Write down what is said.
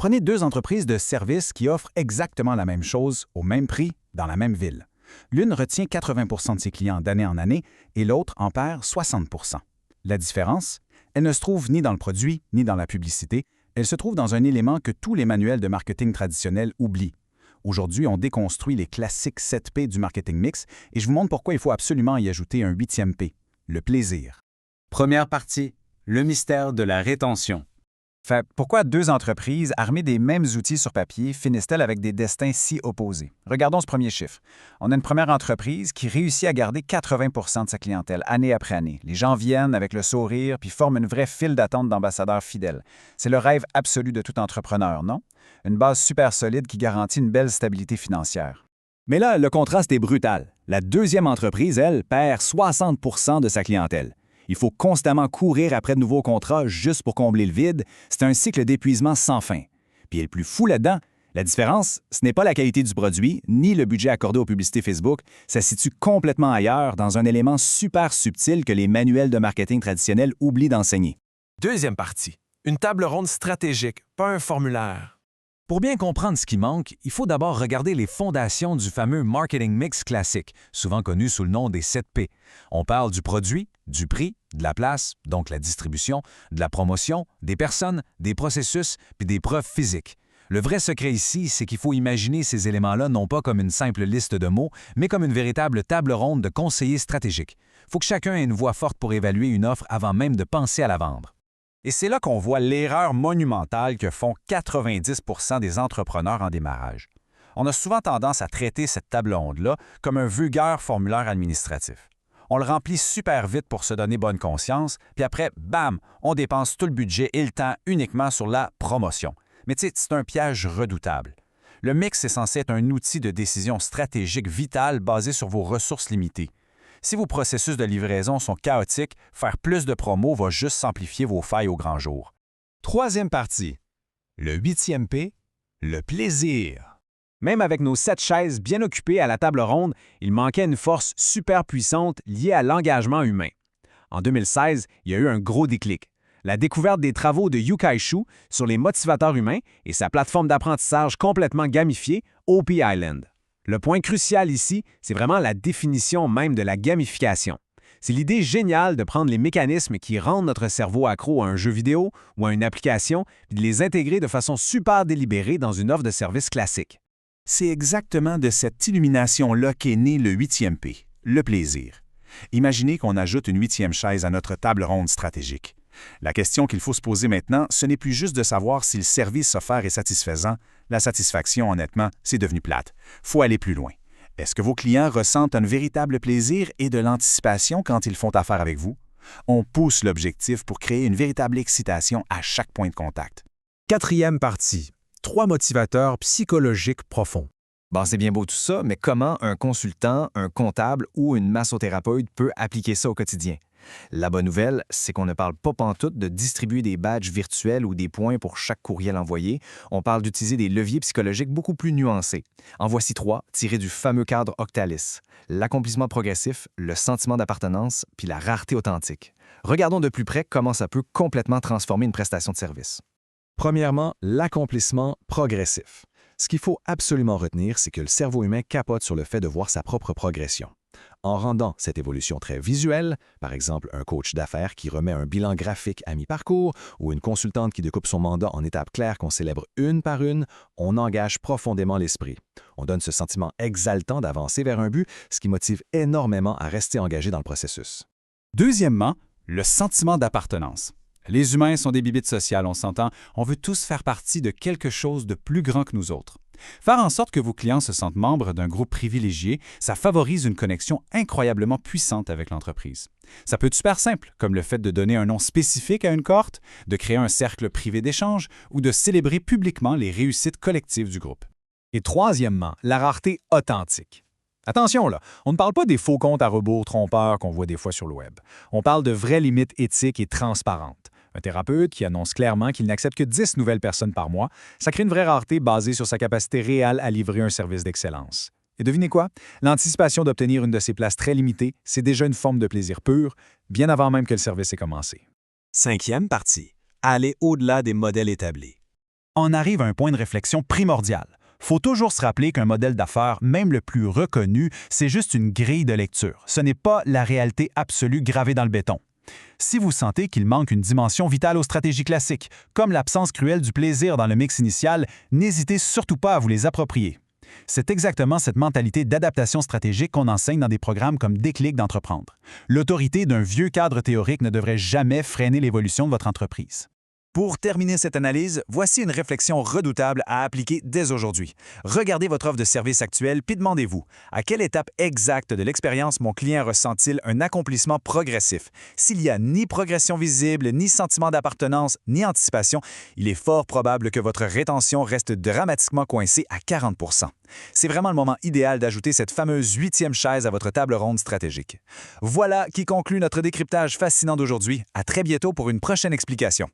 Prenez deux entreprises de services qui offrent exactement la même chose au même prix dans la même ville. L'une retient 80 de ses clients d'année en année et l'autre en perd 60 La différence? Elle ne se trouve ni dans le produit ni dans la publicité, elle se trouve dans un élément que tous les manuels de marketing traditionnels oublient. Aujourd'hui, on déconstruit les classiques 7P du marketing mix et je vous montre pourquoi il faut absolument y ajouter un huitième P, le plaisir. Première partie, le mystère de la rétention. Fait, pourquoi deux entreprises armées des mêmes outils sur papier finissent-elles avec des destins si opposés? Regardons ce premier chiffre. On a une première entreprise qui réussit à garder 80 de sa clientèle année après année. Les gens viennent avec le sourire puis forment une vraie file d'attente d'ambassadeurs fidèles. C'est le rêve absolu de tout entrepreneur, non? Une base super solide qui garantit une belle stabilité financière. Mais là, le contraste est brutal. La deuxième entreprise, elle, perd 60 de sa clientèle. Il faut constamment courir après de nouveaux contrats juste pour combler le vide. C'est un cycle d'épuisement sans fin. Puis le plus fou là-dedans, la différence, ce n'est pas la qualité du produit, ni le budget accordé aux publicités Facebook. Ça se situe complètement ailleurs, dans un élément super subtil que les manuels de marketing traditionnels oublient d'enseigner. Deuxième partie, une table ronde stratégique, pas un formulaire. Pour bien comprendre ce qui manque, il faut d'abord regarder les fondations du fameux marketing mix classique, souvent connu sous le nom des 7P. On parle du produit, du prix, de la place, donc la distribution, de la promotion, des personnes, des processus, puis des preuves physiques. Le vrai secret ici, c'est qu'il faut imaginer ces éléments-là non pas comme une simple liste de mots, mais comme une véritable table ronde de conseillers stratégiques. Il faut que chacun ait une voix forte pour évaluer une offre avant même de penser à la vendre. Et c'est là qu'on voit l'erreur monumentale que font 90 des entrepreneurs en démarrage. On a souvent tendance à traiter cette table ronde-là comme un vulgaire formulaire administratif. On le remplit super vite pour se donner bonne conscience, puis après, bam, on dépense tout le budget et le temps uniquement sur la promotion. Mais tu sais, c'est un piège redoutable. Le mix est censé être un outil de décision stratégique vital basé sur vos ressources limitées. Si vos processus de livraison sont chaotiques, faire plus de promos va juste simplifier vos failles au grand jour. Troisième partie, le huitième P, le plaisir. Même avec nos 7 chaises bien occupées à la table ronde, il manquait une force super puissante liée à l'engagement humain. En 2016, il y a eu un gros déclic. La découverte des travaux de Yu-Kai Shu sur les motivateurs humains et sa plateforme d'apprentissage complètement gamifiée, OP Island. Le point crucial ici, c'est vraiment la définition même de la gamification. C'est l'idée géniale de prendre les mécanismes qui rendent notre cerveau accro à un jeu vidéo ou à une application et de les intégrer de façon super délibérée dans une offre de service classique. C'est exactement de cette illumination-là qu'est né le huitième P, le plaisir. Imaginez qu'on ajoute une huitième chaise à notre table ronde stratégique. La question qu'il faut se poser maintenant, ce n'est plus juste de savoir si le service offert est satisfaisant. La satisfaction, honnêtement, c'est devenu plate. Faut aller plus loin. Est-ce que vos clients ressentent un véritable plaisir et de l'anticipation quand ils font affaire avec vous? On pousse l'objectif pour créer une véritable excitation à chaque point de contact. Quatrième partie, 3 motivateurs psychologiques profonds. Bon, c'est bien beau tout ça, mais comment un consultant, un comptable ou une massothérapeute peut appliquer ça au quotidien? La bonne nouvelle, c'est qu'on ne parle pas pantoute de distribuer des badges virtuels ou des points pour chaque courriel envoyé. On parle d'utiliser des leviers psychologiques beaucoup plus nuancés. En voici 3, tirés du fameux cadre Octalis. L'accomplissement progressif, le sentiment d'appartenance, puis la rareté authentique. Regardons de plus près comment ça peut complètement transformer une prestation de service. Premièrement, l'accomplissement progressif. Ce qu'il faut absolument retenir, c'est que le cerveau humain capote sur le fait de voir sa propre progression. En rendant cette évolution très visuelle, par exemple un coach d'affaires qui remet un bilan graphique à mi-parcours ou une consultante qui découpe son mandat en étapes claires qu'on célèbre une par une, on engage profondément l'esprit. On donne ce sentiment exaltant d'avancer vers un but, ce qui motive énormément à rester engagé dans le processus. Deuxièmement, le sentiment d'appartenance. Les humains sont des bibites sociales, on s'entend. On veut tous faire partie de quelque chose de plus grand que nous autres. Faire en sorte que vos clients se sentent membres d'un groupe privilégié, ça favorise une connexion incroyablement puissante avec l'entreprise. Ça peut être super simple, comme le fait de donner un nom spécifique à une cohorte, de créer un cercle privé d'échange ou de célébrer publiquement les réussites collectives du groupe. Et troisièmement, la rareté authentique. Attention là, on ne parle pas des faux comptes à rebours trompeurs qu'on voit des fois sur le web. On parle de vraies limites éthiques et transparentes. Un thérapeute qui annonce clairement qu'il n'accepte que 10 nouvelles personnes par mois, ça crée une vraie rareté basée sur sa capacité réelle à livrer un service d'excellence. Et devinez quoi? L'anticipation d'obtenir une de ces places très limitées, c'est déjà une forme de plaisir pur, bien avant même que le service ait commencé. Cinquième partie, aller au-delà des modèles établis. On arrive à un point de réflexion primordial. Faut toujours se rappeler qu'un modèle d'affaires, même le plus reconnu, c'est juste une grille de lecture. Ce n'est pas la réalité absolue gravée dans le béton. Si vous sentez qu'il manque une dimension vitale aux stratégies classiques, comme l'absence cruelle du plaisir dans le mix initial, n'hésitez surtout pas à vous les approprier. C'est exactement cette mentalité d'adaptation stratégique qu'on enseigne dans des programmes comme Déclic d'entreprendre. L'autorité d'un vieux cadre théorique ne devrait jamais freiner l'évolution de votre entreprise. Pour terminer cette analyse, voici une réflexion redoutable à appliquer dès aujourd'hui. Regardez votre offre de service actuelle puis demandez-vous à quelle étape exacte de l'expérience mon client ressent-il un accomplissement progressif. S'il n'y a ni progression visible, ni sentiment d'appartenance, ni anticipation, il est fort probable que votre rétention reste dramatiquement coincée à 40 %. C'est vraiment le moment idéal d'ajouter cette fameuse 8e chaise à votre table ronde stratégique. Voilà qui conclut notre décryptage fascinant d'aujourd'hui. À très bientôt pour une prochaine explication.